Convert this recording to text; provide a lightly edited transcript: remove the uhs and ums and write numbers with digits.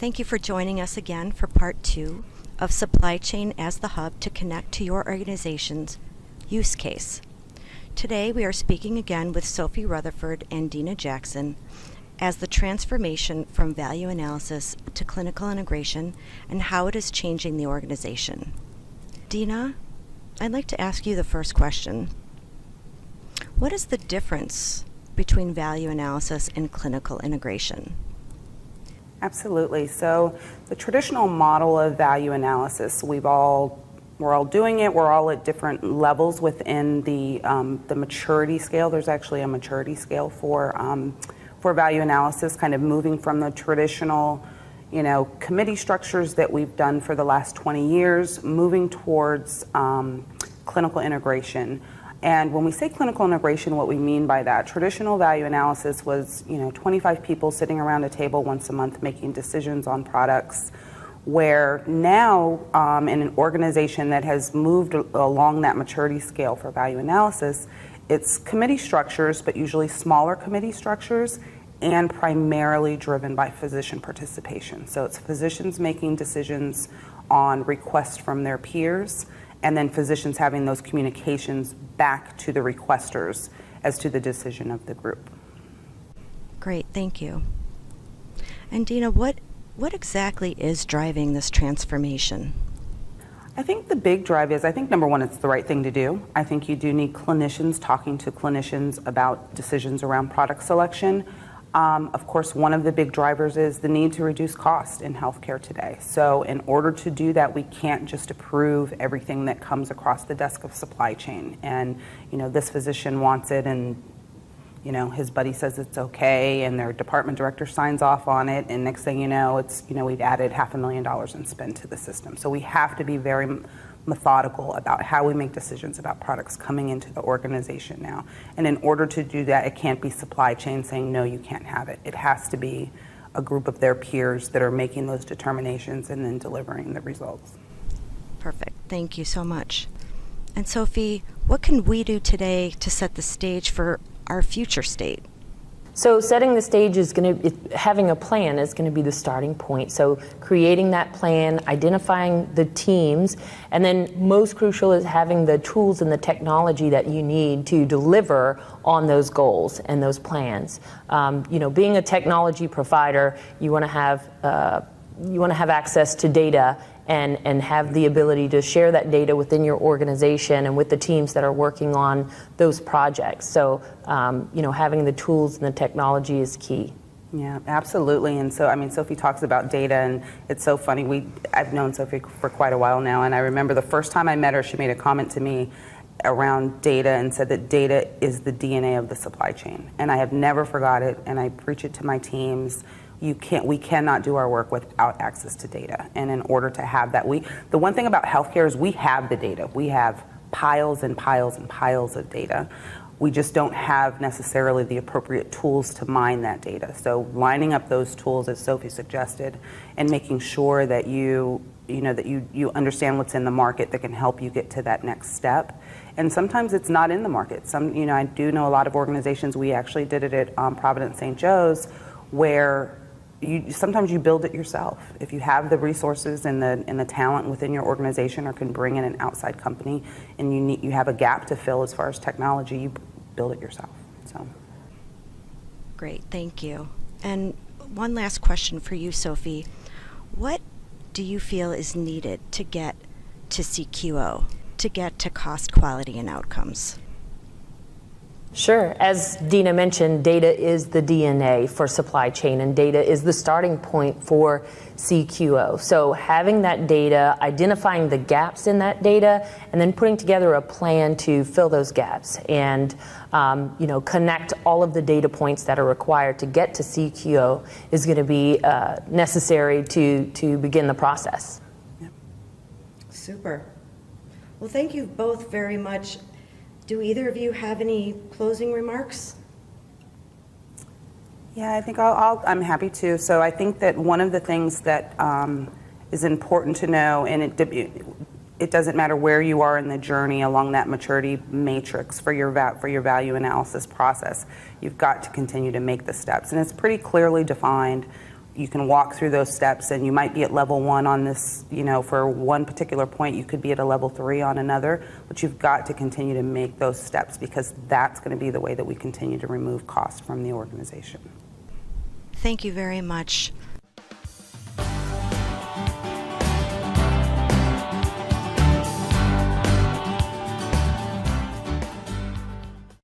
Thank you for joining us again for part 2 of Supply Chain as the Hub to connect to your organization's use case. Today we are speaking again with Sophie Rutherford and Dena Jackson as the transformation from value analysis to clinical integration and how it is changing the organization. Dena, I'd like to ask you the first question. What is the difference between value analysis and clinical integration? Absolutely. So the traditional model of value analysis, we're all doing it. We're all at different levels within the maturity scale. There's actually a maturity scale for value analysis, kind of moving from the traditional, committee structures that we've done for the last 20 years, moving towards clinical integration. And when we say clinical integration, what we mean by that, traditional value analysis was, 25 people sitting around a table once a month making decisions on products, where now in an organization that has moved along that maturity scale for value analysis, it's committee structures, but usually smaller committee structures, and primarily driven by physician participation. So it's physicians making decisions on requests from their peers, and then physicians having those communications back to the requesters as to the decision of the group. Great, thank you. And Dena, what exactly is driving this transformation? I think the big drive is, number one, it's the right thing to do. I think you do need clinicians talking to clinicians about decisions around product selection. Of course, one of the big drivers is the need to reduce cost in healthcare today. So in order to do that, we can't just approve everything that comes across the desk of supply chain. And, this physician wants it and, his buddy says it's okay and their department director signs off on it. And next thing you know, it's, we've added $500,000 in spend to the system. So we have to be very methodical about how we make decisions about products coming into the organization now. And in order to do that, it can't be supply chain saying, no, you can't have it. It has to be a group of their peers that are making those determinations and then delivering the results. Perfect. Thank you so much. And Sophie, what can we do today to set the stage for our future state? So setting the stage is having a plan is going to be the starting point. So creating that plan, identifying the teams, and then most crucial is having the tools and the technology that you need to deliver on those goals and those plans. Being a technology provider, you want to have access to data and have the ability to share that data within your organization and with the teams that are working on those projects. So, having the tools and the technology is key. Yeah, absolutely. And so, Sophie talks about data, and it's so funny. I've known Sophie for quite a while now, and I remember the first time I met her, she made a comment to me around data and said that data is the DNA of the supply chain. And I have never forgot it, and I preach it to my teams. We cannot do our work without access to data. And in order to have that, the one thing about healthcare is we have the data. We have piles and piles and piles of data. We just don't have necessarily the appropriate tools to mine that data. So lining up those tools, as Sophie suggested, and making sure that you understand what's in the market that can help you get to that next step. And sometimes it's not in the market. I do know a lot of organizations. We actually did it at Providence St. Joe's, where sometimes you build it yourself. If you have the resources and the talent within your organization, or can bring in an outside company, and you have a gap to fill as far as technology, you build it yourself. So, great, thank you. And one last question for you, Sophie. What do you feel is needed to get to CQO, to get to cost, quality, and outcomes? Sure. As Dena mentioned, data is the DNA for supply chain, and data is the starting point for CQO. So having that data, identifying the gaps in that data, and then putting together a plan to fill those gaps and connect all of the data points that are required to get to CQO is going to be necessary to begin the process. Yep. Super. Well, thank you both very much. Do either of you have any closing remarks? Yeah, I think I'm happy to. So I think that one of the things that is important to know, and it doesn't matter where you are in the journey along that maturity matrix for your value analysis process, you've got to continue to make the steps. And it's pretty clearly defined you can walk through those steps, and you might be at level 1 on this, for one particular point, you could be at a level 3 on another, but you've got to continue to make those steps, because that's going to be the way that we continue to remove costs from the organization. Thank you very much.